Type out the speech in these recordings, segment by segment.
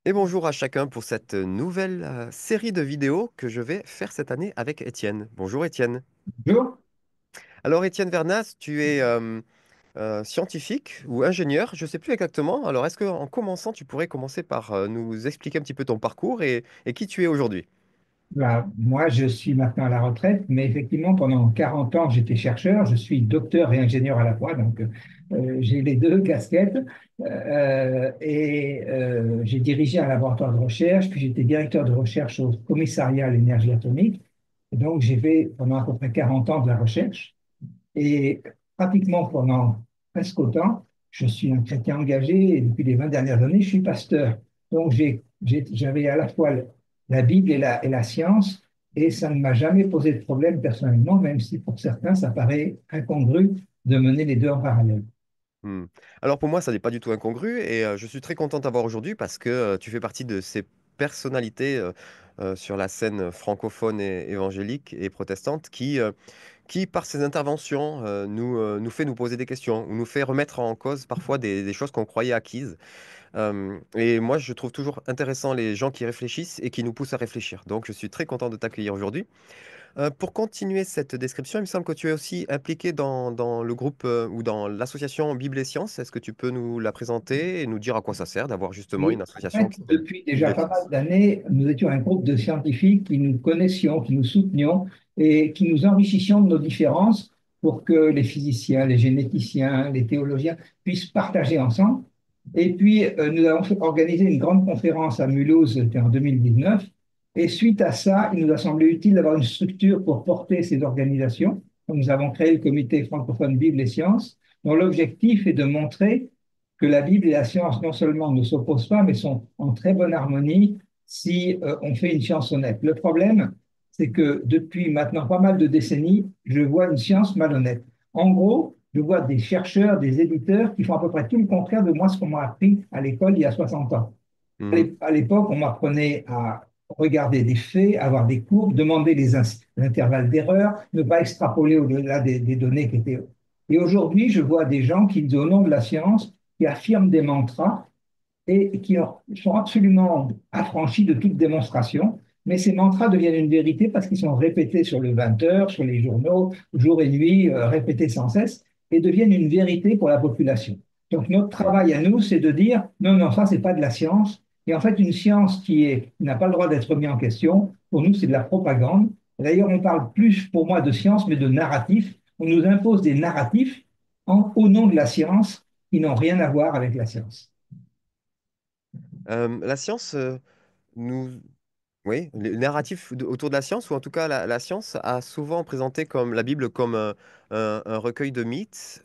Et bonjour à chacun pour cette nouvelle série de vidéos que je vais faire cette année avec Étienne. Bonjour Étienne. Bonjour. Alors Étienne Vernas, tu es scientifique ou ingénieur, je ne sais plus exactement. Alors est-ce qu'en commençant, tu pourrais commencer par nous expliquer un petit peu ton parcours et qui tu es aujourd'hui? Moi, je suis maintenant à la retraite, mais effectivement, pendant 40 ans, j'étais chercheur. Je suis docteur et ingénieur à la fois, donc j'ai les deux casquettes. J'ai dirigé un laboratoire de recherche, puis j'étais directeur de recherche au commissariat à l'énergie atomique. Et donc, j'ai fait pendant à peu près 40 ans de la recherche. Et pratiquement pendant presque autant, je suis un chrétien engagé et depuis les 20 dernières années, je suis pasteur. Donc j'avais à la fois la Bible et la science et ça ne m'a jamais posé de problème personnellement, même si pour certains, ça paraît incongru de mener les deux en parallèle. Hmm. Alors pour moi, ça n'est pas du tout incongru et je suis très content de t'avoir aujourd'hui parce que tu fais partie de ces personnalités sur la scène francophone et évangélique et protestante qui, par ses interventions, nous fait nous poser des questions ou nous fait remettre en cause parfois des choses qu'on croyait acquises. Et moi, je trouve toujours intéressant les gens qui réfléchissent et qui nous poussent à réfléchir. Donc, je suis très content de t'accueillir aujourd'hui. Pour continuer cette description, il me semble que tu es aussi impliqué dans le groupe ou dans l'association Bible et Sciences. Est-ce que tu peux nous la présenter et nous dire à quoi ça sert d'avoir justement Et une en association fait, qui s'appelle depuis Bible déjà et pas mal Sciences? d'années, nous étions un groupe de scientifiques qui nous connaissions, qui nous soutenions et qui nous enrichissions de nos différences pour que les physiciens, les généticiens, les théologiens puissent partager ensemble. Et puis, nous avons organisé une grande conférence à Mulhouse, c'était en 2019. Et suite à ça, il nous a semblé utile d'avoir une structure pour porter ces organisations. Donc, nous avons créé le comité francophone Bible et Sciences, dont l'objectif est de montrer que la Bible et la science non seulement ne s'opposent pas, mais sont en très bonne harmonie si on fait une science honnête. Le problème, c'est que depuis maintenant pas mal de décennies, je vois une science malhonnête. En gros, je vois des chercheurs, des éditeurs qui font à peu près tout le contraire de moi, ce qu'on m'a appris à l'école il y a 60 ans. Mhm. À l'époque, on m'apprenait à regarder des faits, avoir des courbes, demander les intervalles d'erreur, ne pas extrapoler au-delà des données qui étaient. Et aujourd'hui, je vois des gens qui, au nom de la science, qui affirment des mantras et qui sont absolument affranchis de toute démonstration. Mais ces mantras deviennent une vérité parce qu'ils sont répétés sur le 20 heures, sur les journaux, jour et nuit, répétés sans cesse, et deviennent une vérité pour la population. Donc notre Mhm. travail à nous, c'est de dire non, non, ça, c'est pas de la science. Et en fait, une science qui n'a pas le droit d'être mise en question, pour nous, c'est de la propagande. D'ailleurs, on parle plus pour moi de science, mais de narratif. On nous impose des narratifs au nom de la science qui n'ont rien à voir avec la science. La science nous Oui, le narratif autour de la science, ou en tout cas la science a souvent présenté comme la Bible comme un recueil de mythes.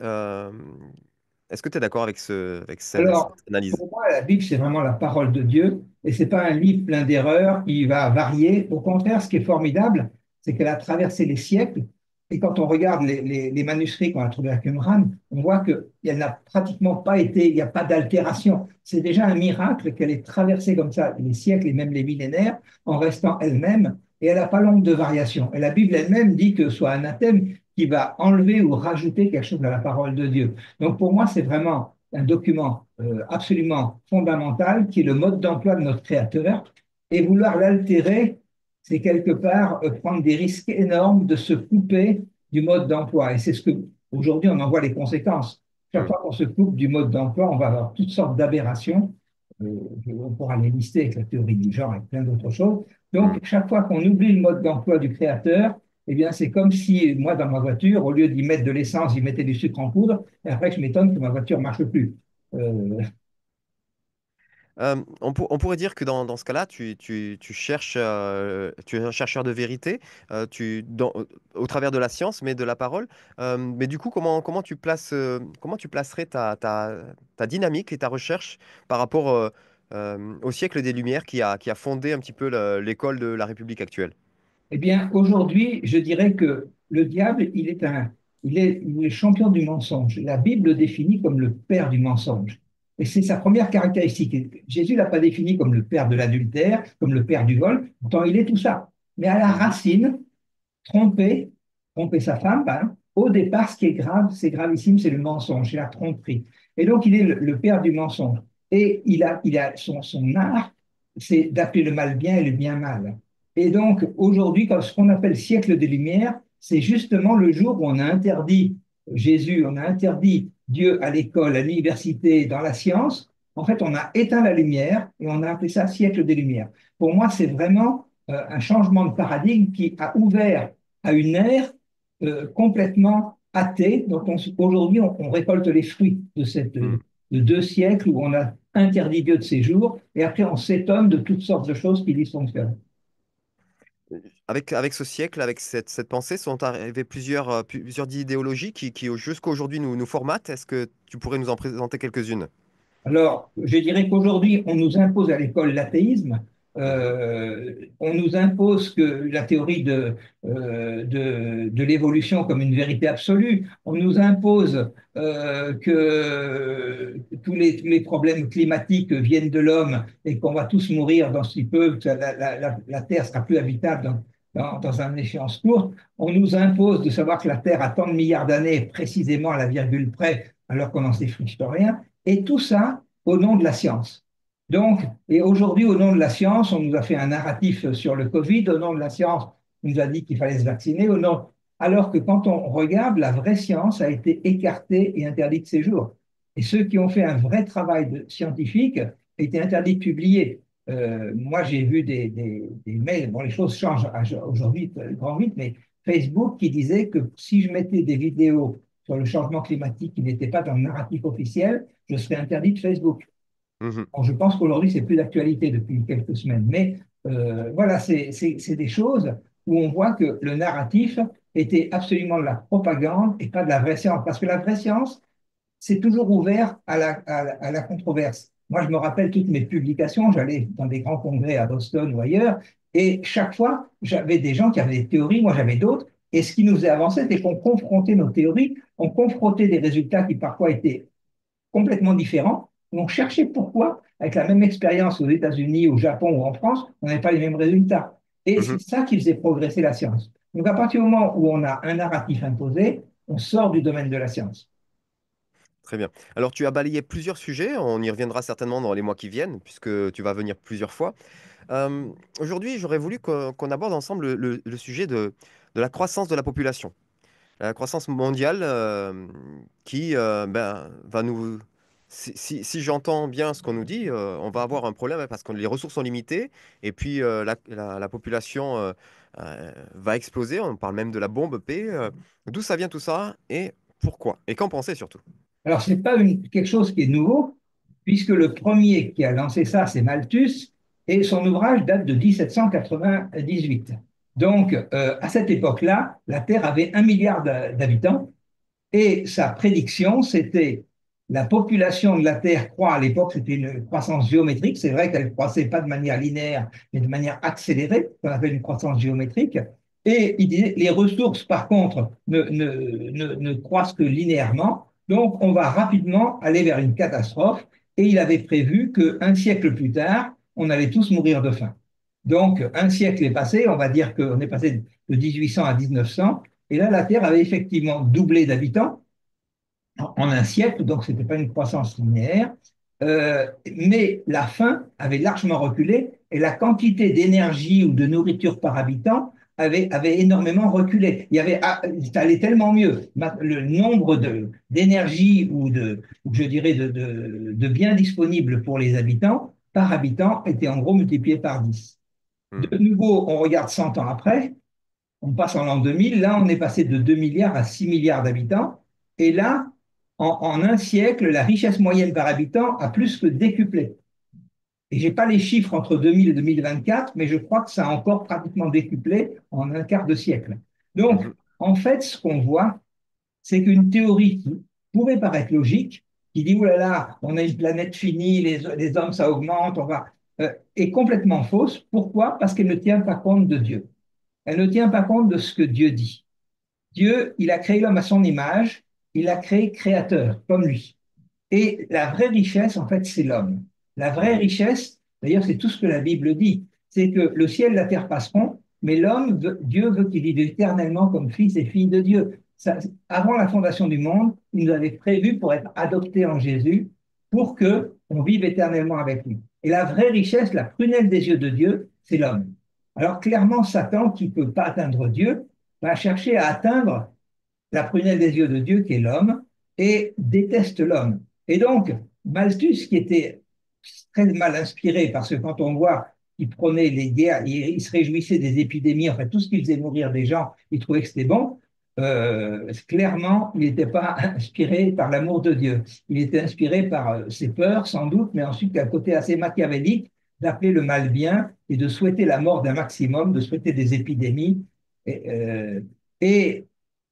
Est-ce que tu es d'accord avec cette Alors, analyse? pour moi, la Bible, c'est vraiment la parole de Dieu et c'est pas un livre plein d'erreurs qui va varier. Au contraire, ce qui est formidable, c'est qu'elle a traversé les siècles. Et quand on regarde les manuscrits qu'on a trouvés à Qumran, on voit qu'elle n'a pratiquement pas été, il n'y a pas d'altération. C'est déjà un miracle qu'elle ait traversé comme ça les siècles et même les millénaires en restant elle-même. Et elle n'a pas l'ombre de variation. Et la Bible elle-même dit que soit anathème qui va enlever ou rajouter quelque chose à la parole de Dieu. Donc pour moi, c'est vraiment un document absolument fondamental qui est le mode d'emploi de notre créateur. Et vouloir l'altérer, c'est quelque part prendre des risques énormes de se couper du mode d'emploi. Et c'est ce que aujourd'hui on en voit les conséquences. Chaque Hmm. fois qu'on se coupe du mode d'emploi, on va avoir toutes sortes d'aberrations. On pourra les lister avec la théorie du genre et plein d'autres choses. Donc, Hmm. chaque fois qu'on oublie le mode d'emploi du créateur, eh bien, c'est comme si moi, dans ma voiture, au lieu d'y mettre de l'essence, j'y mettais du sucre en poudre. Et après, je m'étonne que ma voiture ne marche plus. Euh, On pourrait dire que dans ce cas-là, tu cherches, tu es un chercheur de vérité, au travers de la science, mais de la parole. Mais du coup, comment tu placerais ta dynamique et ta recherche par rapport au siècle des Lumières qui a fondé un petit peu l'école de la République actuelle? eh bien, aujourd'hui, je dirais que le diable, il est champion du mensonge. La Bible le définit comme le père du mensonge. Et c'est sa première caractéristique. Et Jésus l'a pas défini comme le père de l'adultère, comme le père du vol. Pourtant, il est tout ça. Mais à la Mhm. racine, tromper, tromper sa femme, ben, au départ, ce qui est grave, c'est gravissime, c'est le mensonge, c'est la tromperie. Et donc, il est le père du mensonge. Et il a son art, c'est d'appeler le mal bien et le bien mal. Et donc, aujourd'hui, quand ce qu'on appelle siècle des Lumières, c'est justement le jour où on a interdit Jésus, on a interdit Dieu à l'école, à l'université, dans la science. En fait, on a éteint la lumière et on a appelé ça siècle des Lumières. Pour moi, c'est vraiment un changement de paradigme qui a ouvert à une ère complètement athée. Donc, aujourd'hui, on récolte les fruits de cette, Hmm. de 2 siècles où on a interdit Dieu de séjour, et après on s'étonne de toutes sortes de choses qui dysfonctionnent. Avec ce siècle, avec cette pensée, sont arrivées plusieurs idéologies qui jusqu'à aujourd'hui nous formatent. Est-ce que tu pourrais nous en présenter quelques-unes? Alors, je dirais qu'aujourd'hui, on nous impose à l'école l'athéisme. Mhm, On nous impose que la théorie de l'évolution comme une vérité absolue. On nous impose que tous les problèmes climatiques viennent de l'homme et qu'on va tous mourir dans si peu, que la Terre sera plus habitable dans un échéance courte. On nous impose de savoir que la Terre a tant de milliards d'années, précisément à la virgule près, alors qu'on n'en sait juste rien. Et tout ça au nom de la science. Donc, et aujourd'hui, au nom de la science, on nous a fait un narratif sur le Covid, au nom de la science, on nous a dit qu'il fallait se vacciner, alors que quand on regarde, la vraie science a été écartée et interdite de séjour. Et ceux qui ont fait un vrai travail scientifique étaient interdits de publier. Moi, j'ai vu des mails, bon, les choses changent aujourd'hui grand vite, mais Facebook qui disait que si je mettais des vidéos sur le changement climatique qui n'étaient pas dans le narratif officiel, je serais interdit de Facebook. mhm. Bon, je pense qu'aujourd'hui, c'est plus d'actualité depuis quelques semaines. Mais voilà, c'est des choses où on voit que le narratif était absolument de la propagande et pas de la vraie science. Parce que la vraie science, c'est toujours ouvert à la controverse. Moi, je me rappelle toutes mes publications, j'allais dans des grands congrès à Boston ou ailleurs, et chaque fois, j'avais des gens qui avaient des théories, moi j'avais d'autres, et ce qui nous faisait avancer, c'est qu'on confrontait nos théories, on confrontait des résultats qui parfois étaient complètement différents, et on cherchait pourquoi, avec la même expérience aux États-Unis, au Japon ou en France, on n'avait pas les mêmes résultats. Et c'est Mhm. ça qui faisait progresser la science. Donc à partir du moment où on a un narratif imposé, on sort du domaine de la science. Très bien. Alors, tu as balayé plusieurs sujets. On y reviendra certainement dans les mois qui viennent, puisque tu vas venir plusieurs fois. Euh, Aujourd'hui, j'aurais voulu qu'on aborde ensemble le sujet de la croissance de la population. La croissance mondiale qui va nous... Si j'entends bien ce qu'on nous dit, on va avoir un problème hein, parce que les ressources sont limitées et puis la population va exploser. On parle même de la bombe P. D'où ça vient tout ça et pourquoi? Et qu'en penser surtout? Alors, ce n'est pas quelque chose qui est nouveau, puisque le premier qui a lancé ça, c'est Malthus, et son ouvrage date de 1798. Donc, à cette époque-là, la Terre avait 1 milliard d'habitants, et sa prédiction, c'était la population de la Terre croît, à l'époque, c'était une croissance géométrique. C'est vrai qu'elle ne croissait pas de manière linéaire, mais de manière accélérée, qu'on appelle une croissance géométrique. Et il disait, les ressources, par contre, ne croissent que linéairement. Donc, on va rapidement aller vers une catastrophe. Et il avait prévu qu'un siècle plus tard, on allait tous mourir de faim. Donc, un siècle est passé, on va dire qu'on est passé de 1800 à 1900. Et là, la Terre avait effectivement doublé d'habitants en un siècle, donc ce n'était pas une croissance linéaire, mais la faim avait largement reculé et la quantité d'énergie ou de nourriture par habitant avait énormément reculé. Ça allait tellement mieux. Le nombre d'énergie ou je dirais de biens disponibles pour les habitants par habitant était en gros multiplié par 10. Hmm. De nouveau, on regarde 100 ans après, on passe en l'an 2000, là on est passé de 2 milliards à 6 milliards d'habitants, et là, en un siècle, la richesse moyenne par habitant a plus que décuplé. Et je n'ai pas les chiffres entre 2000 et 2024, mais je crois que ça a encore pratiquement décuplé en un quart de siècle. Donc, Mhm. en fait, ce qu'on voit, c'est qu'une théorie qui pourrait paraître logique, qui dit, oh là là, on a une planète finie, les hommes, ça augmente, est complètement fausse. Pourquoi? Parce qu'elle ne tient pas compte de Dieu. Elle ne tient pas compte de ce que Dieu dit. Dieu, il a créé l'homme à son image, il l'a créé créateur, comme lui. Et la vraie richesse, en fait, c'est l'homme. La vraie Mhm. richesse, d'ailleurs, c'est tout ce que la Bible dit, c'est que le ciel et la terre passeront, mais Dieu veut qu'il vive éternellement comme fils et fille de Dieu. Ça, avant la fondation du monde, il nous avait prévu pour être adoptés en Jésus, pour que on vive éternellement avec lui. Et la vraie richesse, la prunelle des yeux de Dieu, c'est l'homme. Alors clairement, Satan, qui ne peut pas atteindre Dieu, va chercher à atteindre la prunelle des yeux de Dieu, qui est l'homme, et déteste l'homme. Et donc, Malthus, qui était très mal inspiré, parce que quand on voit qu'il prenait les guerres, il se réjouissait des épidémies, en fait, tout ce qui faisait mourir des gens, il trouvait que c'était bon. Clairement, il n'était pas inspiré par l'amour de Dieu. Il était inspiré par ses peurs, sans doute, mais ensuite un côté assez machiavélique d'appeler le mal bien et de souhaiter la mort d'un maximum, de souhaiter des épidémies. Et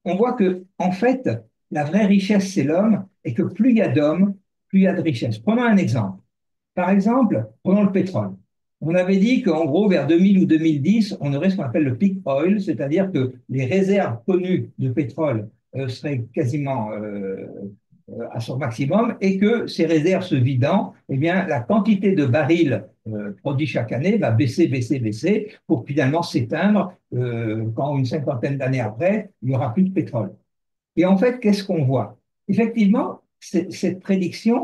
on voit que, en fait, la vraie richesse, c'est l'homme, et que plus il y a d'hommes, plus il y a de richesse. Prenons un exemple. Par exemple, prenons le pétrole. On avait dit qu'en gros, vers 2000 ou 2010, on aurait ce qu'on appelle le peak oil, c'est-à-dire que les réserves connues de pétrole seraient quasiment à son maximum et que ces réserves se vidant, eh bien, la quantité de barils produits chaque année va baisser, baisser, baisser pour finalement s'éteindre quand une cinquantaine d'années après, il n'y aura plus de pétrole. Et en fait, qu'est-ce qu'on voit? Effectivement, cette prédiction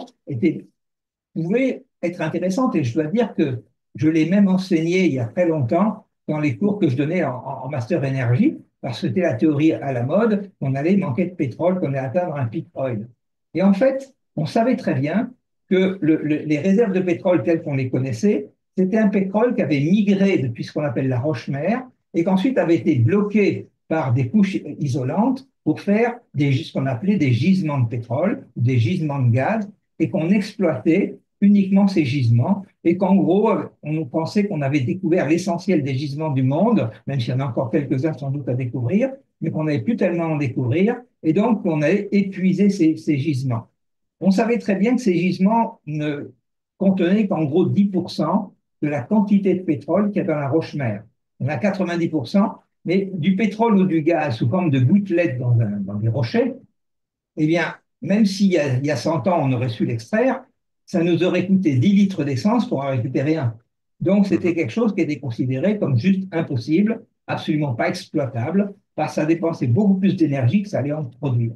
pouvait être intéressante et je dois dire que je l'ai même enseignée il y a très longtemps dans les cours que je donnais en master énergie parce que c'était la théorie à la mode qu'on allait manquer de pétrole, qu'on allait atteindre un peak oil. Et en fait, on savait très bien que les réserves de pétrole telles qu'on les connaissait, c'était un pétrole qui avait migré depuis ce qu'on appelle la roche-mère et qu'ensuite avait été bloqué par des couches isolantes pour faire ce qu'on appelait des gisements de pétrole, des gisements de gaz, et qu'on exploitait uniquement ces gisements, et qu'en gros, on pensait qu'on avait découvert l'essentiel des gisements du monde, même s'il y en a encore quelques-uns sans doute à découvrir, mais qu'on n'avait plus tellement à en découvrir, et donc on avait épuisé ces gisements. On savait très bien que ces gisements ne contenaient qu'en gros 10% de la quantité de pétrole qu'il y a dans la roche-mère. On a 90%, mais du pétrole ou du gaz sous forme de gouttelettes dans des rochers, eh bien, même s'il y a 100 ans, on aurait su l'extraire, ça nous aurait coûté 10 litres d'essence pour en récupérer un. Donc, c'était Mhm. quelque chose qui était considéré comme juste impossible, absolument pas exploitable, parce que ça dépensait beaucoup plus d'énergie que ça allait en produire.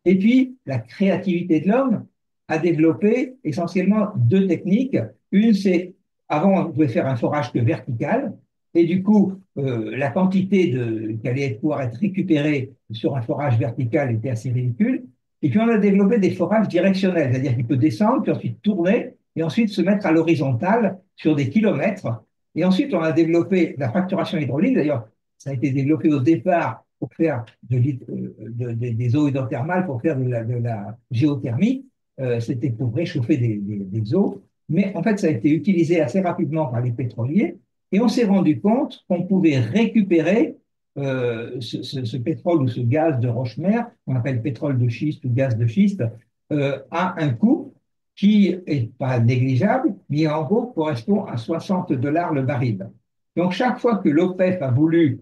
Et puis, la créativité de l'homme a développé essentiellement deux techniques. Une, c'est, avant, on pouvait faire un forage que vertical, et du coup, la quantité qui allait pouvoir être récupérée sur un forage vertical était assez ridicule. Et puis, on a développé des forages directionnels, c'est-à-dire qu'il peut descendre, puis ensuite tourner, et ensuite se mettre à l'horizontale sur des kilomètres. Et ensuite, on a développé la fracturation hydraulique. D'ailleurs, ça a été développé au départ pour faire des eaux hydrothermales, pour faire de la géothermie. C'était pour réchauffer des eaux. Mais en fait, ça a été utilisé assez rapidement par les pétroliers. Et on s'est rendu compte qu'on pouvait récupérer ce pétrole ou ce gaz de roche-mère, qu'on appelle pétrole de schiste ou gaz de schiste, à un coût qui est pas négligeable, mais en gros correspond à 60 $ le baril. Donc chaque fois que l'OPEP a voulu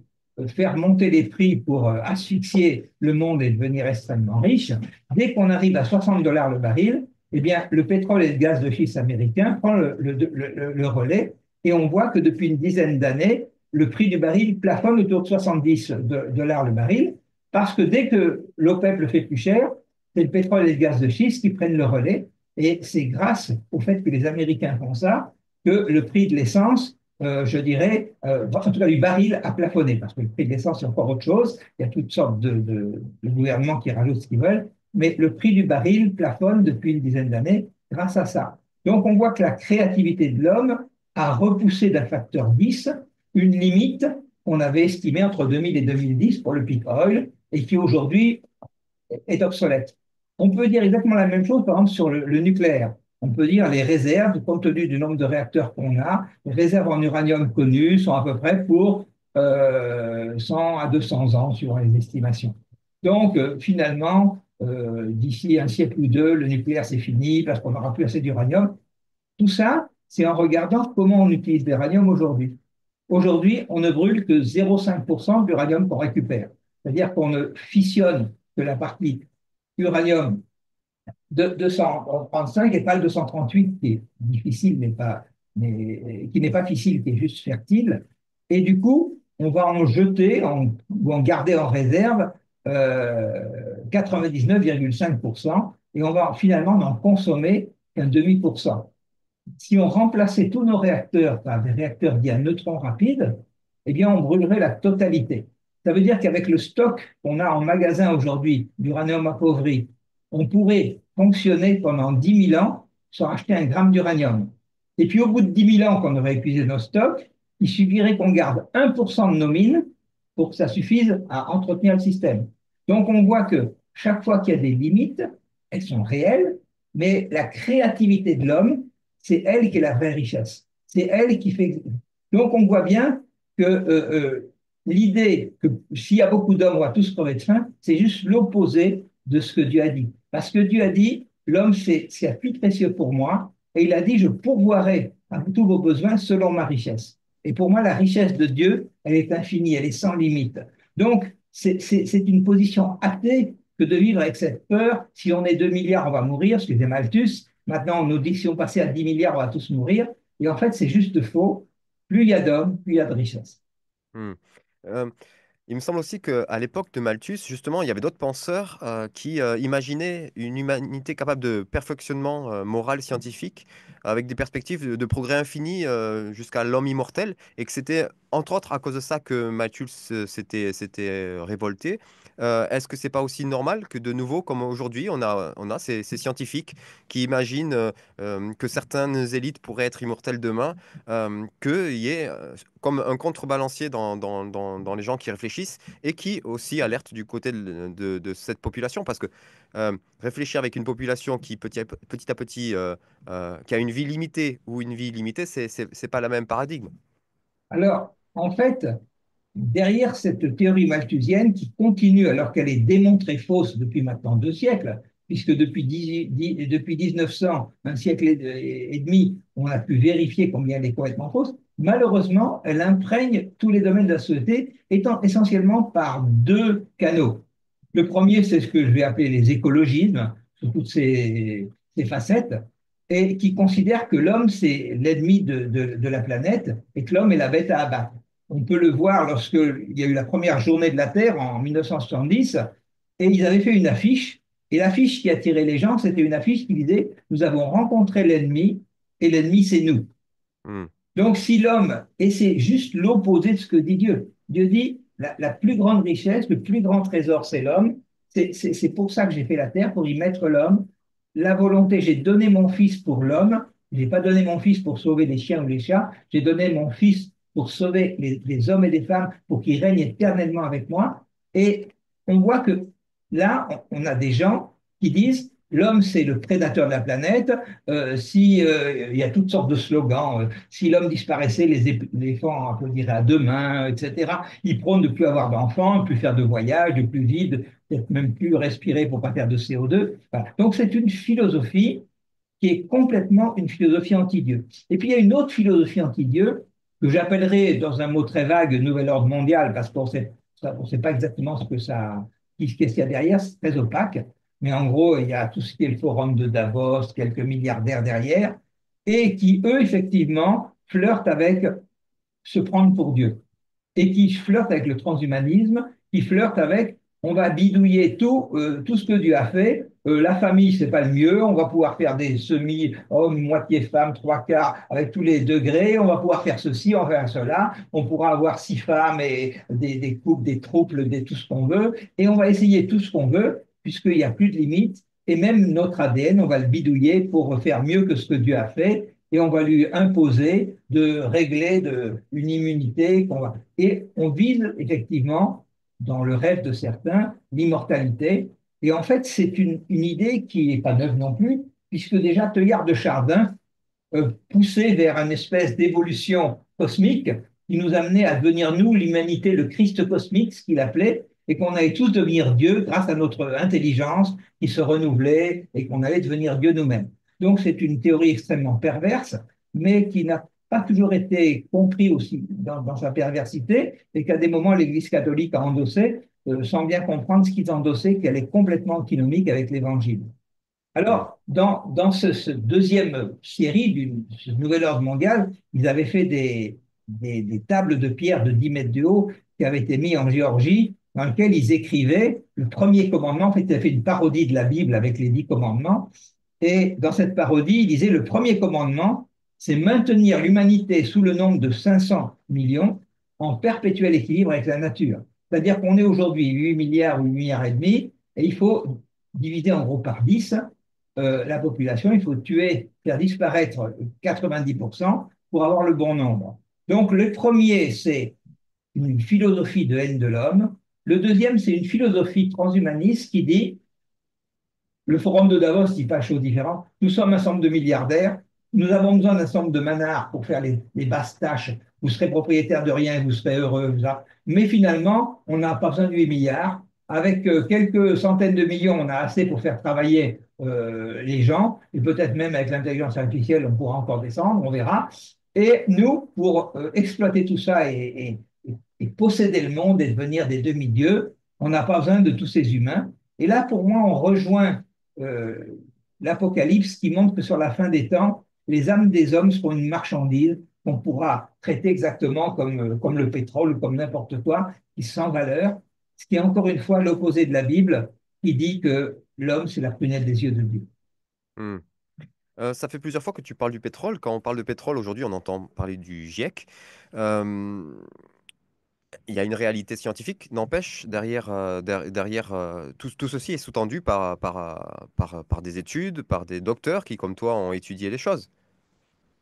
faire monter les prix pour asphyxier le monde et devenir extrêmement riche, dès qu'on arrive à 60 $ le baril, eh bien, le pétrole et le gaz de schiste américain prend le relais et on voit que depuis une dizaine d'années, le prix du baril plafonne autour de 70 $ le baril parce que dès que l'OPEP le fait plus cher, c'est le pétrole et le gaz de schiste qui prennent le relais et c'est grâce au fait que les Américains font ça que le prix de l'essence je dirais, en tout cas du baril a plafonné, parce que le prix de l'essence, c'est encore autre chose. Il y a toutes sortes de gouvernements qui rajoutent ce qu'ils veulent, mais le prix du baril plafonne depuis une dizaine d'années grâce à ça. Donc on voit que la créativité de l'homme a repoussé d'un facteur 10 une limite qu'on avait estimée entre 2000 et 2010 pour le peak oil et qui aujourd'hui est obsolète. On peut dire exactement la même chose, par exemple, sur le nucléaire. On peut dire les réserves, compte tenu du nombre de réacteurs qu'on a, les réserves en uranium connues sont à peu près pour 100 à 200 ans, suivant les estimations. Donc, finalement, d'ici un siècle ou deux, le nucléaire, c'est fini parce qu'on n'aura plus assez d'uranium. Tout ça, c'est en regardant comment on utilise l'uranium aujourd'hui. Aujourd'hui, on ne brûle que 0,5% de l'uranium qu'on récupère. C'est-à-dire qu'on ne fissionne que la partie uranium de 235 et pas le 238 qui est difficile, mais qui n'est pas fissile, qui est juste fertile. Et du coup, on va en jeter ou en garder en réserve 99,5% et on va finalement n'en consommer qu'un demi pour cent. Si on remplaçait tous nos réacteurs par des réacteurs dits à neutrons rapides, eh bien, on brûlerait la totalité. Ça veut dire qu'avec le stock qu'on a en magasin aujourd'hui d'uranium appauvri, on pourrait fonctionner pendant 10 000 ans sans acheter un gramme d'uranium. Et puis, au bout de 10 000 ans qu'on aurait épuisé nos stocks, il suffirait qu'on garde 1% de nos mines pour que ça suffise à entretenir le système. Donc, on voit que chaque fois qu'il y a des limites, elles sont réelles, mais la créativité de l'homme, c'est elle qui est la vraie richesse. C'est elle qui fait. Donc, on voit bien que l'idée que s'il y a beaucoup d'hommes, on va tous crever de faim, c'est juste l'opposé de ce que Dieu a dit. Parce que Dieu a dit, l'homme, c'est ce plus précieux pour moi, et il a dit, je pourvoirai à tous vos besoins selon ma richesse. Et pour moi, la richesse de Dieu, elle est infinie, elle est sans limite. Donc, c'est une position athée que de vivre avec cette peur. Si on est 2 milliards, on va mourir, ce qui est Malthus. Maintenant, on nous dit que si on passait à 10 milliards, on va tous mourir. Et en fait, c'est juste faux. Plus il y a d'hommes, plus il y a de richesse. Hmm. Euh, Il me semble aussi qu'à l'époque de Malthus, justement, il y avait d'autres penseurs qui imaginaient une humanité capable de perfectionnement moral, scientifique, avec des perspectives de progrès infini jusqu'à l'homme immortel, et que c'était entre autres à cause de ça que Malthus s'était révolté. Est-ce que c'est pas aussi normal que de nouveau, comme aujourd'hui, on a ces scientifiques qui imaginent que certaines élites pourraient être immortelles demain, qu'il y ait comme un contrebalancier dans les gens qui réfléchissent et qui aussi alertent du côté de cette population. Parce que réfléchir avec une population qui petit à petit qui a une vie limitée ou une vie illimitée, c'est pas la même paradigme. Alors, en fait, derrière cette théorie malthusienne qui continue alors qu'elle est démontrée fausse depuis maintenant 2 siècles, puisque depuis 1900, un siècle et demi, on a pu vérifier combien elle est complètement fausse, malheureusement, elle imprègne tous les domaines de la société, étant essentiellement par deux canaux. Le premier, c'est ce que je vais appeler les écologismes, sous toutes ces facettes, et qui considèrent que l'homme, c'est l'ennemi de la planète et que l'homme est la bête à abattre. On peut le voir lorsqu'il y a eu la première journée de la Terre en 1970, et ils avaient fait une affiche, et l'affiche qui attirait les gens, c'était une affiche qui disait, nous avons rencontré l'ennemi, et l'ennemi, c'est nous. Hmm, Donc, si l'homme, et c'est juste l'opposé de ce que dit Dieu, Dieu dit, la plus grande richesse, le plus grand trésor, c'est l'homme. C'est pour ça que j'ai fait la terre, pour y mettre l'homme. La volonté, j'ai donné mon fils pour l'homme. Je n'ai pas donné mon fils pour sauver les chiens ou les chats. J'ai donné mon fils pour sauver les hommes et les femmes, pour qu'ils règnent éternellement avec moi. Et on voit que là, on a des gens qui disent, l'homme, c'est le prédateur de la planète. Si, il y a toutes sortes de slogans. Si l'homme disparaissait, les éléphants applaudiraient à deux mains, etc. Ils prônent de ne plus avoir d'enfants, de ne plus faire de voyages, de plus vivre, peut-être même plus respirer pour ne pas faire de CO2. Voilà. Donc c'est une philosophie qui est complètement une philosophie anti-Dieu. Et puis il y a une autre philosophie anti-Dieu que j'appellerais dans un mot très vague nouvel ordre mondial parce qu'on ne sait pas exactement ce que ça, qu'est-ce qu'il y a derrière, c'est très opaque. Mais en gros, il y a tout ce qui est le forum de Davos, quelques milliardaires derrière, et qui, eux, effectivement, flirtent avec se prendre pour Dieu et qui flirte avec le transhumanisme, qui flirte avec on va bidouiller tout ce que Dieu a fait. La famille, c'est pas le mieux. On va pouvoir faire des semi-hommes, moitié femmes, trois quarts, avec tous les degrés. On va pouvoir faire ceci, on va faire cela. On pourra avoir 6 femmes et des couples, des trouples, tout ce qu'on veut. Et on va essayer tout ce qu'on veut, puisqu'il n'y a plus de limites. Et même notre ADN, on va le bidouiller pour faire mieux que ce que Dieu a fait et on va lui imposer de régler une immunité et on vise effectivement, dans le rêve de certains, l'immortalité. Et en fait, c'est une idée qui n'est pas neuve non plus, puisque déjà Teilhard de Chardin poussait vers une espèce d'évolution cosmique qui nous amenait à devenir, nous, l'humanité, le Christ cosmique, ce qu'il appelait, et qu'on allait tous devenir Dieu grâce à notre intelligence qui se renouvelait et qu'on allait devenir Dieu nous-mêmes. Donc c'est une théorie extrêmement perverse, mais qui n'a pas toujours été compris aussi dans sa perversité, et qu'à des moments l'Église catholique a endossé, sans bien comprendre ce qu'ils endossaient, qu'elle est complètement antinomique avec l'Évangile. hmm, Alors, dans ce deuxième série du ce nouvel ordre mondial, ils avaient fait des tables de pierre de 10 mètres de haut qui avaient été mis en Géorgie, dans lesquelles ils écrivaient le premier commandement. En fait, ils avaient fait une parodie de la Bible avec les 10 commandements. Et dans cette parodie, ils disaient le premier commandement, c'est maintenir l'humanité sous le nombre de 500 millions en perpétuel équilibre avec la nature. C'est-à-dire qu'on est aujourd'hui 8 milliards ou 8 milliards et demi, et il faut diviser en gros par 10 la population, il faut tuer, faire disparaître 90% pour avoir le bon nombre. Donc le premier, c'est une philosophie de haine de l'homme. Le deuxième, c'est une philosophie transhumaniste qui dit le forum de Davos dit pas chose différente. Nous sommes un ensemble de milliardaires. Nous avons besoin d'un ensemble de manards pour faire les basses tâches. Vous serez propriétaire de rien, vous serez heureux. Mais finalement, on n'a pas besoin de 8 milliards. Avec quelques centaines de millions, on a assez pour faire travailler les gens. Et peut-être même avec l'intelligence artificielle, on pourra encore descendre, on verra. Et nous, pour exploiter tout ça et posséder le monde et devenir des demi-dieux, on n'a pas besoin de tous ces humains. Et là, pour moi, on rejoint euh, l'Apocalypse qui montre que sur la fin des temps, les âmes des hommes seront une marchandise qu'on pourra traiter exactement comme le pétrole ou comme n'importe quoi, qui est sans valeur, ce qui est encore une fois l'opposé de la Bible, qui dit que l'homme, c'est la prunelle des yeux de Dieu. Hmm. Ça fait plusieurs fois que tu parles du pétrole. Quand on parle de pétrole, aujourd'hui, on entend parler du GIEC. Euh, il y a une réalité scientifique, n'empêche, derrière tout ceci est sous-tendu par des études, par des docteurs qui, comme toi, ont étudié les choses.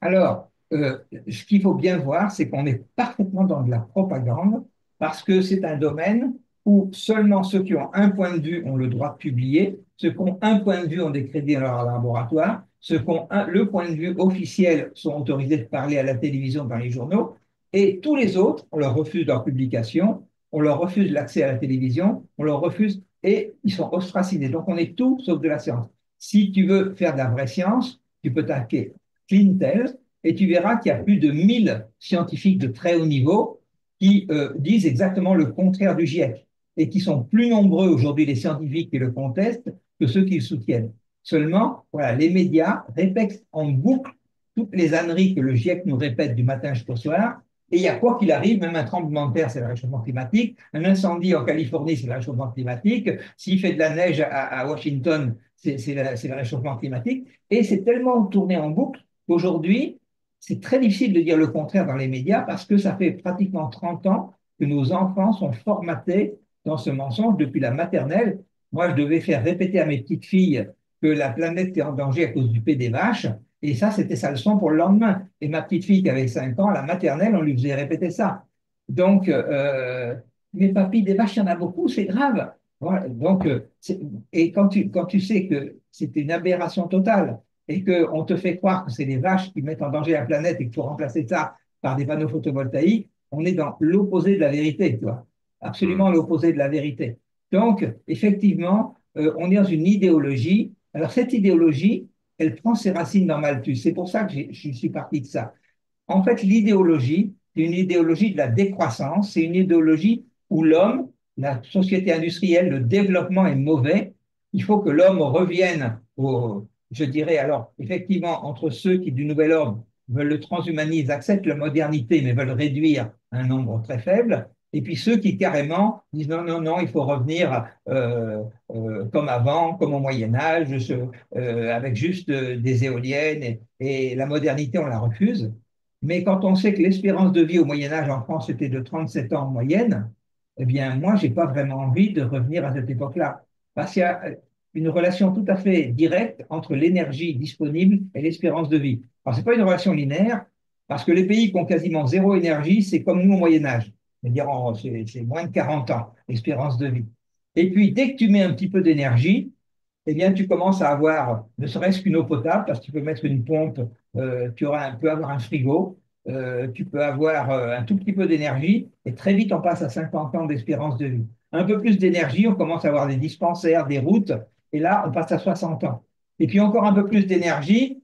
Alors, ce qu'il faut bien voir, c'est qu'on est parfaitement dans de la propagande parce que c'est un domaine où seulement ceux qui ont un point de vue ont le droit de publier, ceux qui ont un point de vue ont des crédits dans leur laboratoire, ceux qui ont le point de vue officiel sont autorisés de parler à la télévision, dans les journaux, et tous les autres, on leur refuse leur publication, on leur refuse l'accès à la télévision, on leur refuse, et ils sont ostracisés. Donc on est tout sauf de la science. Si tu veux faire de la vraie science, tu peux t'attaquer Clintel, et tu verras qu'il y a plus de 1000 scientifiques de très haut niveau qui disent exactement le contraire du GIEC et qui sont plus nombreux aujourd'hui, les scientifiques qui le contestent, que ceux qui le soutiennent. Seulement, voilà, les médias répètent en boucle toutes les âneries que le GIEC nous répète du matin jusqu'au soir. Et il y a quoi qu'il arrive, même un tremblement de terre, c'est le réchauffement climatique, un incendie en Californie, c'est le réchauffement climatique, s'il fait de la neige à Washington, c'est le réchauffement climatique. Et c'est tellement tourné en boucle qu'aujourd'hui, c'est très difficile de dire le contraire dans les médias parce que ça fait pratiquement 30 ans que nos enfants sont formatés dans ce mensonge depuis la maternelle. Moi, je devais faire répéter à mes petites filles que la planète est en danger à cause du P des vaches. Et ça, c'était sa leçon pour le lendemain. Et ma petite fille qui avait 5 ans, à la maternelle, on lui faisait répéter ça. Donc, mais papy, des vaches, il y en a beaucoup, c'est grave. Voilà. Donc, et quand tu sais que c'est une aberration totale, et qu'on te fait croire que c'est les vaches qui mettent en danger la planète et qu'il faut remplacer ça par des panneaux photovoltaïques, on est dans l'opposé de la vérité, tu vois. Hmm. Absolument l'opposé de la vérité. Donc, effectivement, on est dans une idéologie. Alors, cette idéologie, elle prend ses racines dans Malthus. C'est pour ça que je suis parti de ça. En fait, l'idéologie, c'est une idéologie de la décroissance, c'est une idéologie où l'homme, la société industrielle, le développement est mauvais. Il faut que l'homme revienne au, je dirais alors, effectivement, entre ceux qui, du nouvel ordre, veulent le transhumanisme, acceptent la modernité, mais veulent réduire un nombre très faible. Et puis ceux qui carrément disent non, non, non, il faut revenir comme avant, comme au Moyen Âge, avec juste des éoliennes et la modernité, on la refuse. Mais quand on sait que l'espérance de vie au Moyen Âge en France était de 37 ans en moyenne, eh bien, moi, j'ai pas vraiment envie de revenir à cette époque-là. Parce qu'il y a une relation tout à fait directe entre l'énergie disponible et l'espérance de vie. Alors, c'est pas une relation linéaire, parce que les pays qui ont quasiment zéro énergie, c'est comme nous au Moyen Âge. C'est-à-dire, c'est moins de 40 ans, l'espérance de vie. Et puis, dès que tu mets un petit peu d'énergie, eh bien, tu commences à avoir ne serait-ce qu'une eau potable, parce que tu peux mettre une pompe, peux avoir un frigo, tu peux avoir un tout petit peu d'énergie, et très vite, on passe à 50 ans d'espérance de vie. Un peu plus d'énergie, on commence à avoir des dispensaires, des routes, et là, on passe à 60 ans. Et puis encore un peu plus d'énergie,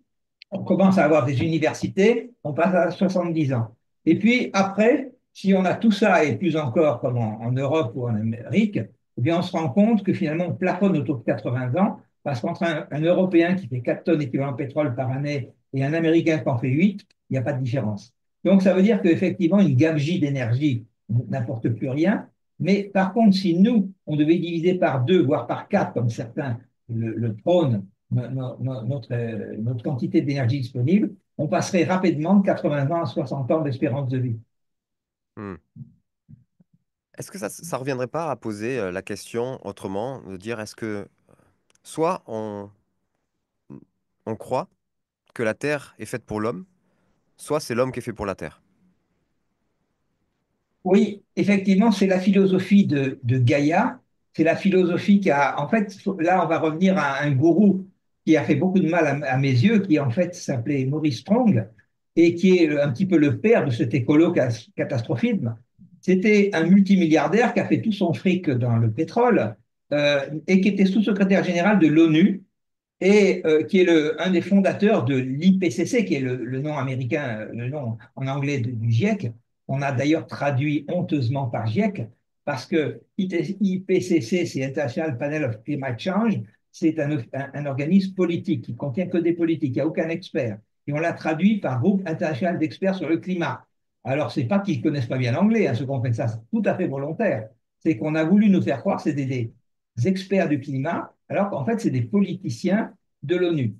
on commence à avoir des universités, on passe à 70 ans. Et puis après, si on a tout ça et plus encore comme en Europe ou en Amérique, eh bien on se rend compte que finalement on plafonne autour de 80 ans parce qu'entre un Européen qui fait 4 tonnes équivalent pétrole par année et un Américain qui en fait 8, il n'y a pas de différence. Donc ça veut dire qu'effectivement une gabegie d'énergie n'apporte plus rien. Mais par contre, si nous, on devait diviser par deux, voire par quatre, comme certains le prônent, notre quantité d'énergie disponible, on passerait rapidement de 80 ans à 60 ans d'espérance de vie. Hmm. Est-ce que ça reviendrait pas à poser la question autrement, de dire est-ce que soit on croit que la Terre est faite pour l'homme, soit c'est l'homme qui est fait pour la Terre. Oui, effectivement, c'est la philosophie de Gaïa. C'est la philosophie qui a, en fait, là, on va revenir à un gourou qui a fait beaucoup de mal à mes yeux, qui en fait s'appelait Maurice Strong et qui est un petit peu le père de cet écolo-catastrophisme. C'était un multimilliardaire qui a fait tout son fric dans le pétrole et qui était sous-secrétaire général de l'ONU et qui est un des fondateurs de l'IPCC, qui est le nom américain, le nom en anglais du GIEC. On a d'ailleurs traduit honteusement par GIEC, parce que IPCC, c'est International Panel of Climate Change, c'est un organisme politique qui ne contient que des politiques, il n'y a aucun expert. Et on l'a traduit par Groupe international d'experts sur le climat. Alors, c'est pas qu'ils ne connaissent pas bien l'anglais, hein, ceux qui ont fait ça, c'est tout à fait volontaire. C'est qu'on a voulu nous faire croire que c'était des experts du climat, alors qu'en fait, c'est des politiciens de l'ONU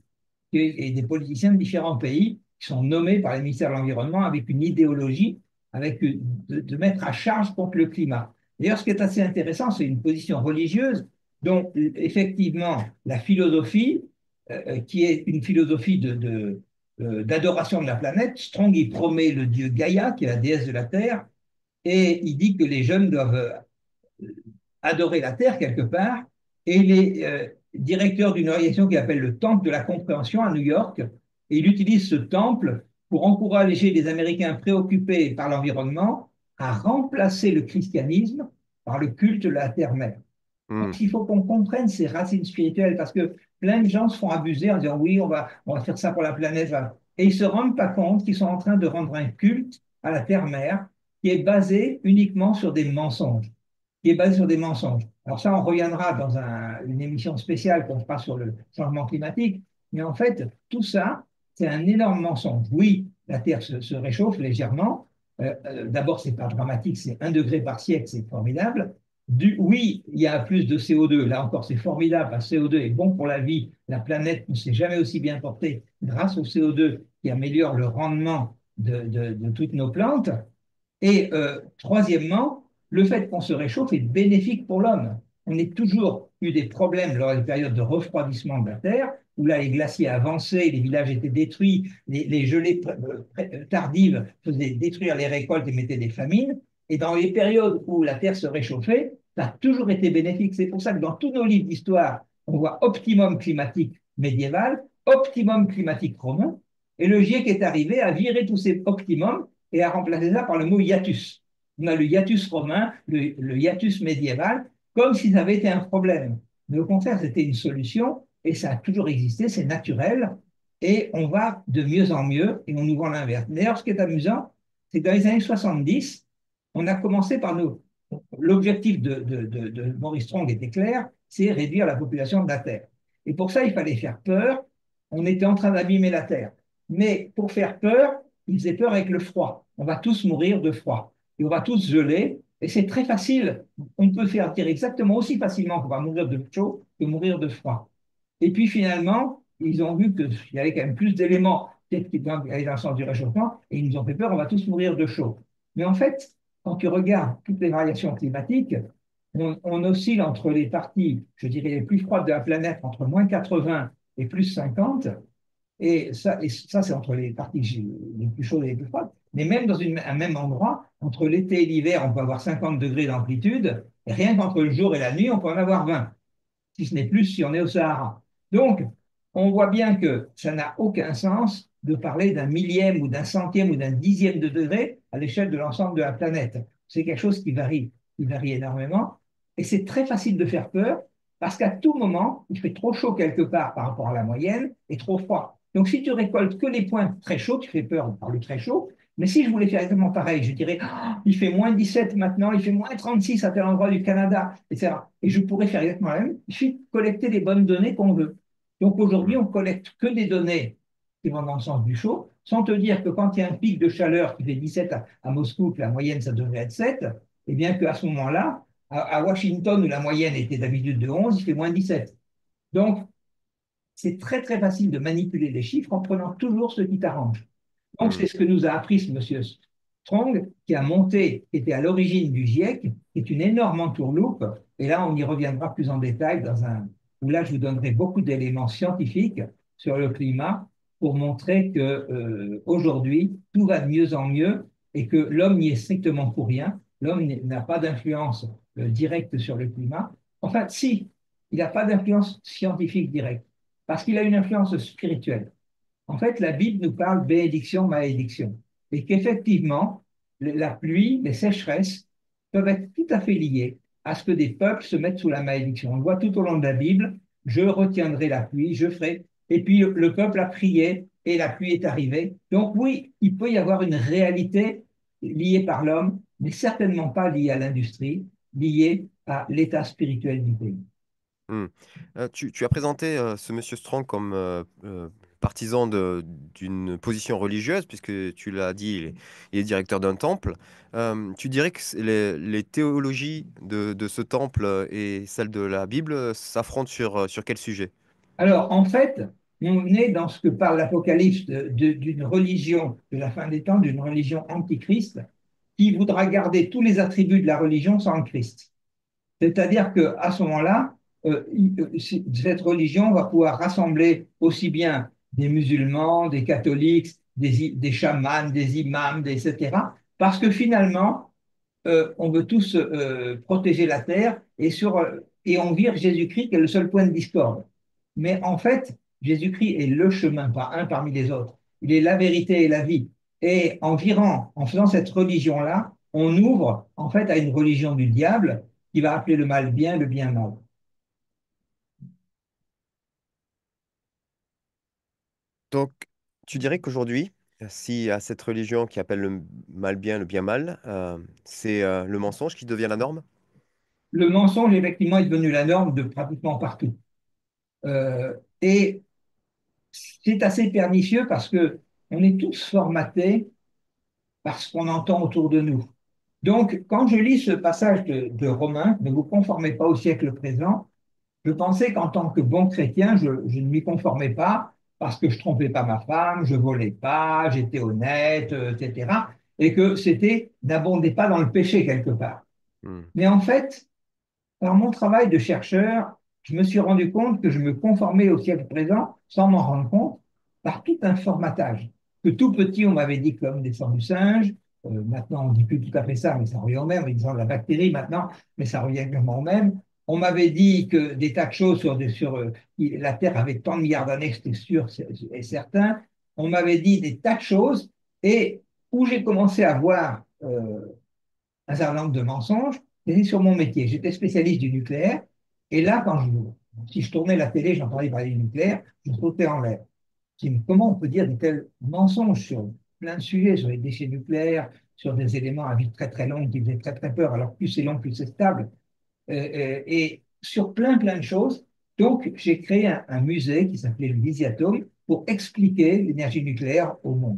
et des politiciens de différents pays qui sont nommés par les ministères de l'Environnement avec une idéologie, avec de mettre à charge contre le climat. D'ailleurs, ce qui est assez intéressant, c'est une position religieuse dont effectivement la philosophie, qui est une philosophie d'adoration de la planète, Strong, il promet le dieu Gaïa, qui est la déesse de la Terre, et il dit que les jeunes doivent adorer la Terre quelque part, et il est directeur d'une organisation qui appelle le Temple de la Compréhension à New York, et il utilise ce temple pour encourager les Américains préoccupés par l'environnement à remplacer le christianisme par le culte de la terre-mère. Hmm. Donc, il faut qu'on comprenne ces racines spirituelles parce que plein de gens se font abuser en disant oui, on va faire ça pour la planète. Et ils ne se rendent pas compte qu'ils sont en train de rendre un culte à la terre-mère qui est basé uniquement sur des mensonges qui est basé sur des mensonges. Alors ça, on reviendra dans une émission spéciale qu'on fera sur le changement climatique. Mais en fait, tout ça, c'est un énorme mensonge. Oui, la Terre se réchauffe légèrement. D'abord, c'est pas dramatique, c'est 1 degré par siècle, c'est formidable. Oui, il y a plus de CO2. Là encore, c'est formidable. Le CO2 est bon pour la vie. La planète ne s'est jamais aussi bien portée grâce au CO2 qui améliore le rendement de toutes nos plantes. Et troisièmement, le fait qu'on se réchauffe est bénéfique pour l'homme. On a toujours eu des problèmes lors des périodes de refroidissement de la Terre, où là les glaciers avançaient, les villages étaient détruits, les gelées tardives faisaient détruire les récoltes et mettaient des famines. Et dans les périodes où la Terre se réchauffait, ça a toujours été bénéfique. C'est pour ça que dans tous nos livres d'histoire, on voit optimum climatique médiéval, optimum climatique romain, et le GIEC est arrivé à virer tous ces optimums et à remplacer ça par le mot hiatus. On a le hiatus romain, le hiatus médiéval, comme si ça avait été un problème. Mais au contraire, c'était une solution et ça a toujours existé, c'est naturel et on va de mieux en mieux et on nous vend l'inverse. D'ailleurs, ce qui est amusant, c'est que dans les années 70, on a commencé par nous. L'objectif de Maurice Strong était clair, c'est réduire la population de la Terre. Et pour ça, il fallait faire peur. On était en train d'abîmer la Terre. Mais pour faire peur, il faisait peur avec le froid. On va tous mourir de froid. Et on va tous geler. Et c'est très facile. On peut faire dire exactement aussi facilement qu'on va mourir de chaud que mourir de froid. Et puis finalement, ils ont vu qu'il y avait quand même plus d'éléments peut-être qui allaient dans le sens du réchauffement. Et ils nous ont fait peur, on va tous mourir de chaud. Mais en fait, quand tu regardes toutes les variations climatiques, on oscille entre les parties, je dirais, les plus froides de la planète, entre -80 et +50. Et ça c'est entre les parties les plus chaudes et les plus froides. Mais même dans un même endroit, entre l'été et l'hiver, on peut avoir 50 degrés d'amplitude. Et rien qu'entre le jour et la nuit, on peut en avoir 20, si ce n'est plus si on est au Sahara. Donc, on voit bien que ça n'a aucun sens de parler d'un millième ou d'un centième ou d'un dixième de degré à l'échelle de l'ensemble de la planète. C'est quelque chose qui varie énormément. Et c'est très facile de faire peur parce qu'à tout moment, il fait trop chaud quelque part par rapport à la moyenne et trop froid. Donc, si tu récoltes que les points très chauds, tu fais peur par le très chaud. Mais si je voulais faire exactement pareil, je dirais, ah, il fait -17 maintenant, il fait -36 à tel endroit du Canada, etc. Et je pourrais faire exactement la même. Il suffit de collecter les bonnes données qu'on veut. Donc aujourd'hui, Hmm. on collecte que des données qui vont dans le sens du chaud, sans te dire que quand il y a un pic de chaleur qui fait 17 à Moscou, que la moyenne, ça devrait être 7, et bien qu'à ce moment-là, à Washington, où la moyenne était d'habitude de 11, il fait -17. Donc, c'est très très facile de manipuler les chiffres en prenant toujours ce qui t'arrange. Donc, Hmm. c'est ce que nous a appris ce monsieur Strong, qui a monté, qui était à l'origine du GIEC, qui est une énorme entourloupe. Et là, on y reviendra plus en détail où là, je vous donnerai beaucoup d'éléments scientifiques sur le climat pour montrer que aujourd'hui, tout va de mieux en mieux et que l'homme n'y est strictement pour rien. L'homme n'a pas d'influence directe sur le climat. Enfin, si, il n'a pas d'influence scientifique directe, parce qu'il a une influence spirituelle. En fait, la Bible nous parle bénédiction, malédiction. Et qu'effectivement, la pluie, les sécheresses peuvent être tout à fait liées à ce que des peuples se mettent sous la malédiction. On le voit tout au long de la Bible, je retiendrai la pluie, je ferai. Et puis le peuple a prié et la pluie est arrivée. Donc oui, il peut y avoir une réalité liée par l'homme, mais certainement pas liée à l'industrie, liée à l'état spirituel du pays. Hmm. Tu as présenté ce monsieur Strong comme partisan d'une position religieuse, puisque tu l'as dit, il est directeur d'un temple. Tu dirais que les théologies de ce temple et celles de la Bible s'affrontent sur quel sujet? Alors, en fait, on est dans ce que parle l'Apocalypse d'une religion de la fin des temps, d'une religion antichrist, qui voudra garder tous les attributs de la religion sans le Christ. C'est-à-dire qu'à ce moment-là, cette religion va pouvoir rassembler aussi bien des musulmans, des catholiques, des chamans, des imams, etc. Parce que finalement, on veut tous protéger la terre et on vire Jésus-Christ qui est le seul point de discorde. Mais en fait, Jésus-Christ est le chemin, pas un parmi les autres. Il est la vérité et la vie. Et en faisant cette religion-là, on ouvre en fait à une religion du diable qui va appeler le mal bien, le bien mal. Donc, tu dirais qu'aujourd'hui, s'il y a cette religion qui appelle le mal bien, le bien mal, c'est le mensonge qui devient la norme? Le mensonge, effectivement, est devenu la norme de pratiquement partout. Et c'est assez pernicieux parce que on est tous formatés par ce qu'on entend autour de nous. Donc, quand je lis ce passage de Romains, ne vous conformez pas au siècle présent, je pensais qu'en tant que bon chrétien, je ne m'y conformais pas parce que je trompais pas ma femme, je volais pas, j'étais honnête, etc. Et que c'était n'abondait pas dans le péché quelque part. Hmm. Mais en fait, par mon travail de chercheur, je me suis rendu compte que je me conformais au siècle présent sans m'en rendre compte par tout un formatage. Que tout petit, on m'avait dit que l'homme descend du singe. Maintenant, on ne dit plus tout à fait ça, mais ça revient au même. Ils disent la bactérie maintenant, mais ça revient exactement au même. On m'avait dit que des tas de choses la Terre avait tant de milliards d'années, c'était sûr et certain. On m'avait dit des tas de choses et où j'ai commencé à voir un certain nombre de mensonges, c'était sur mon métier. J'étais spécialiste du nucléaire, et là, si je tournais la télé, j'entendais parler du nucléaire, je sautais en l'air. Je dis, mais comment on peut dire de tels mensonges sur plein de sujets, sur les déchets nucléaires, sur des éléments à vie très très longue qui faisaient très très peur, alors plus c'est long, plus c'est stable, et sur plein de choses. Donc, j'ai créé un musée qui s'appelait le Lysiatome pour expliquer l'énergie nucléaire au monde.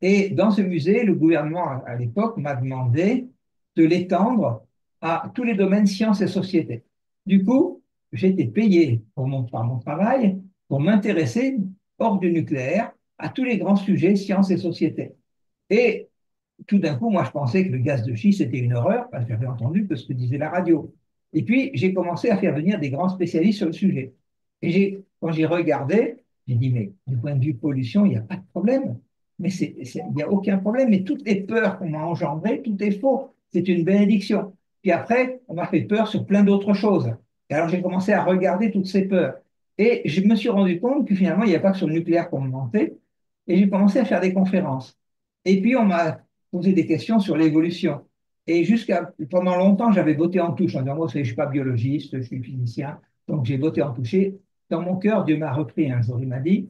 Et dans ce musée, le gouvernement, à l'époque, m'a demandé de l'étendre à tous les domaines sciences et société. Du coup, j'ai été payé par mon travail pour m'intéresser, hors du nucléaire, à tous les grands sujets sciences et société. Et tout d'un coup, moi, je pensais que le gaz de schiste, c'était une horreur, parce que j'avais entendu que ce que disait la radio. Et puis, j'ai commencé à faire venir des grands spécialistes sur le sujet. Et quand j'ai regardé, j'ai dit, mais du point de vue pollution, il n'y a pas de problème. Mais il n'y a aucun problème. Mais toutes les peurs qu'on m'a engendrées, tout est faux. C'est une bénédiction. Puis après, on m'a fait peur sur plein d'autres choses. Et alors, j'ai commencé à regarder toutes ces peurs. Et je me suis rendu compte que finalement, il n'y a pas que sur le nucléaire qu'on me mentait. Et j'ai commencé à faire des conférences. Et puis, on m'a posé des questions sur l'évolution. Et pendant longtemps, j'avais voté en touche en disant, moi, je ne suis pas biologiste, je suis physicien. Donc, j'ai voté en touche. Et dans mon cœur, Dieu m'a repris un jour. Il m'a dit,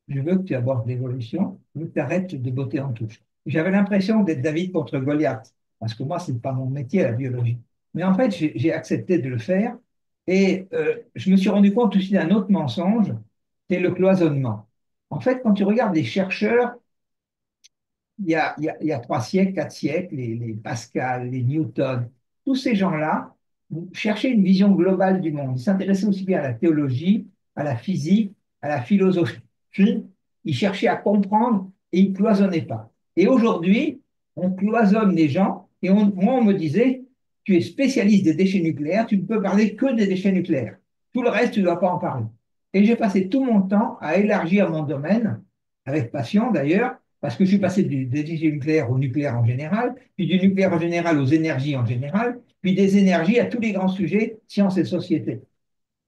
je veux que tu abordes l'évolution, je veux que tu arrêtes de voter en touche. J'avais l'impression d'être David contre Goliath, parce que moi, ce n'est pas mon métier, la biologie. Mais en fait, j'ai accepté de le faire. Et je me suis rendu compte aussi d'un autre mensonge, c'est le cloisonnement. En fait, quand tu regardes les chercheurs, il y a 3 siècles, 4 siècles, les Pascal, les Newton, tous ces gens-là cherchaient une vision globale du monde. Ils s'intéressaient aussi bien à la théologie, à la physique, à la philosophie, il cherchait à comprendre et il ne cloisonnait pas. Et aujourd'hui, on cloisonne les gens et moi, on me disait, tu es spécialiste des déchets nucléaires, tu ne peux parler que des déchets nucléaires. Tout le reste, tu ne dois pas en parler. Et j'ai passé tout mon temps à élargir mon domaine, avec passion d'ailleurs, parce que je suis passé des déchets nucléaires au nucléaire en général, puis du nucléaire en général aux énergies en général, puis des énergies à tous les grands sujets, sciences et société.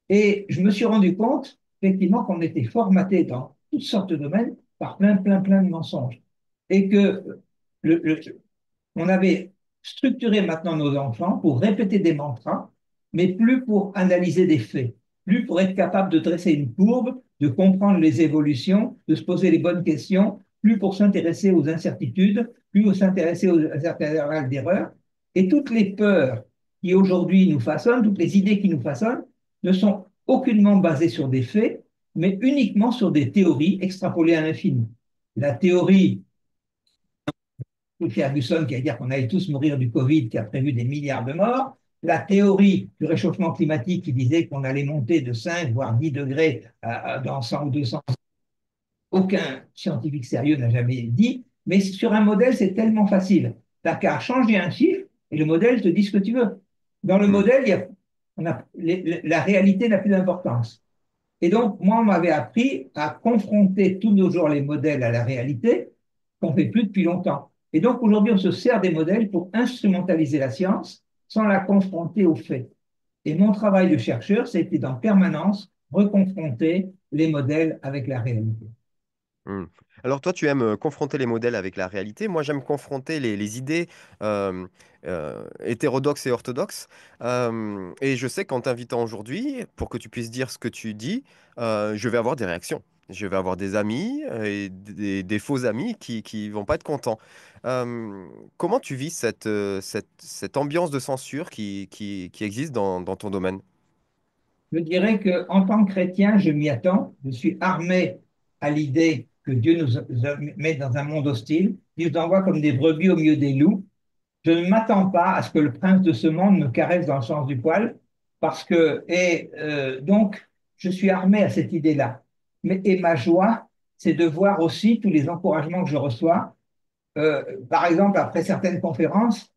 Et je me suis rendu compte, effectivement, qu'on était formaté dans toutes sortes de domaines par plein de mensonges. Et que le, le, on avait structuré maintenant nos enfants pour répéter des mantras, mais plus pour analyser des faits, plus pour être capable de dresser une courbe, de comprendre les évolutions, de se poser les bonnes questions, plus pour s'intéresser aux incertitudes, plus pour s'intéresser aux intervalles d'erreur. Et toutes les peurs qui aujourd'hui nous façonnent, toutes les idées qui nous façonnent, ne sont aucunement basées sur des faits, mais uniquement sur des théories extrapolées à l'infini. La théorie Ferguson qui a dit qu'on allait tous mourir du Covid, qui a prévu des milliards de morts, la théorie du réchauffement climatique qui disait qu'on allait monter de 5 voire 10 degrés dans 100 ou 200. Aucun scientifique sérieux n'a jamais dit, mais sur un modèle, c'est tellement facile. Tu n'as qu'à changer un chiffre et le modèle te dit ce que tu veux. Dans le Hmm. modèle, la réalité n'a plus d'importance. Et donc, moi, on m'avait appris à confronter tous nos jours les modèles à la réalité, qu'on ne fait plus depuis longtemps. Et donc, aujourd'hui, on se sert des modèles pour instrumentaliser la science sans la confronter aux faits. Et mon travail de chercheur, c'était d'en permanence reconfronter les modèles avec la réalité. Hmm. Alors toi, tu aimes confronter les modèles avec la réalité. Moi, j'aime confronter les idées hétérodoxes et orthodoxes. Et je sais qu'en t'invitant aujourd'hui, pour que tu puisses dire ce que tu dis, je vais avoir des réactions. Je vais avoir des amis et des faux amis qui vont pas être contents. Comment tu vis cette ambiance de censure qui existe dans ton domaine? Je dirais qu'en tant que chrétien, je m'y attends. Je suis armé à l'idée que Dieu nous met dans un monde hostile. Il nous envoie comme des brebis au milieu des loups. Je ne m'attends pas à ce que le prince de ce monde me caresse dans le sens du poil, donc je suis armé à cette idée-là. Et ma joie, c'est de voir aussi tous les encouragements que je reçois. Par exemple, après certaines conférences,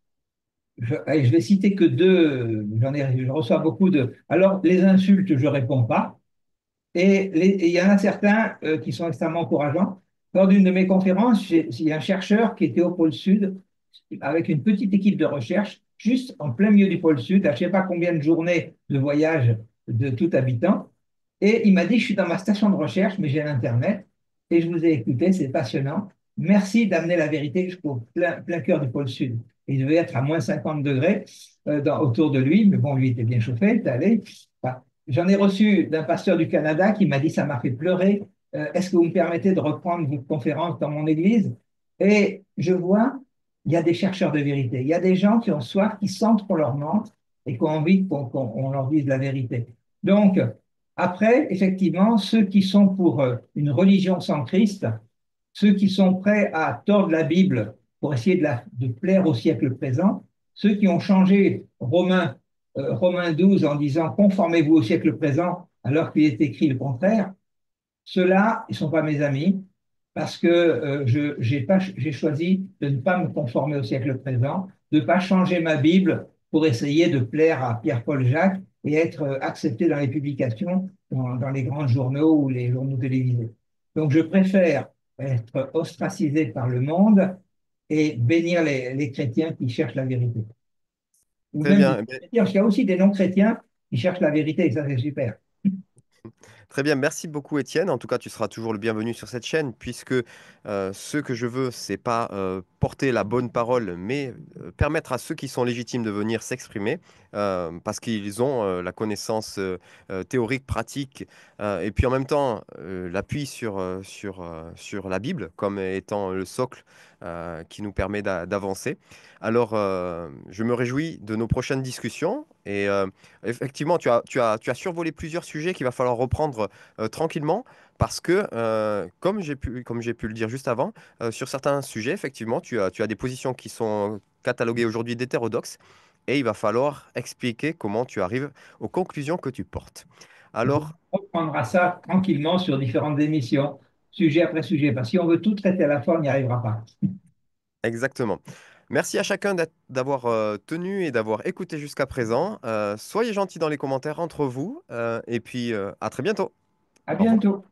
allez, je vais citer que deux, je reçois beaucoup de. Alors, les insultes, je réponds pas. Et il y en a certains qui sont extrêmement encourageants. Lors d'une de mes conférences, il y a un chercheur qui était au pôle Sud avec une petite équipe de recherche, juste en plein milieu du pôle Sud, à je ne sais pas combien de journées de voyage de tout habitant. Et il m'a dit, je suis dans ma station de recherche, mais j'ai l'Internet, et je vous ai écouté, c'est passionnant. Merci d'amener la vérité jusqu'au plein cœur du pôle Sud. Il devait être à moins 50 degrés autour de lui, mais bon, lui était bien chauffé, il est allé. Enfin, j'en ai reçu d'un pasteur du Canada qui m'a dit, ça m'a fait pleurer. Est-ce que vous me permettez de reprendre votre conférence dans mon église? Et je vois, il y a des chercheurs de vérité. Il y a des gens qui ont soif, qui sentent qu'on leur mente et qui ont envie qu'on leur dise la vérité. Donc, après, effectivement, ceux qui sont pour une religion sans Christ, ceux qui sont prêts à tordre la Bible pour essayer de plaire au siècle présent, ceux qui ont changé Romains 12 en disant conformez-vous au siècle présent alors qu'il est écrit le contraire, ceux-là, ils ne sont pas mes amis parce que j'ai choisi de ne pas me conformer au siècle présent, de ne pas changer ma Bible pour essayer de plaire à Pierre-Paul Jacques et être accepté dans les publications, dans les grands journaux ou les journaux télévisés. Donc, je préfère être ostracisé par le monde et bénir les chrétiens qui cherchent la vérité. Ou Très même des bien. Eh chrétiens, parce qu'il y a aussi des non-chrétiens qui cherchent la vérité et ça, c'est super. Très bien, merci beaucoup Étienne. En tout cas, tu seras toujours le bienvenu sur cette chaîne, puisque ce que je veux, c'est pas porter la bonne parole, mais permettre à ceux qui sont légitimes de venir s'exprimer, parce qu'ils ont la connaissance théorique, pratique, et puis en même temps l'appui sur la Bible comme étant le socle qui nous permet d'avancer. Alors, je me réjouis de nos prochaines discussions et effectivement, tu as survolé plusieurs sujets qu'il va falloir reprendre tranquillement parce que, comme j'ai pu le dire juste avant, sur certains sujets, effectivement, tu as des positions qui sont cataloguées aujourd'hui d'hétérodoxes et il va falloir expliquer comment tu arrives aux conclusions que tu portes. Alors, On reprendra ça tranquillement sur différentes émissions, sujet après sujet, parce que si on veut tout traiter à la fois, on n'y arrivera pas. exactement. Merci à chacun d'avoir tenu et d'avoir écouté jusqu'à présent. Soyez gentils dans les commentaires entre vous et puis à très bientôt. À Au revoir. bientôt.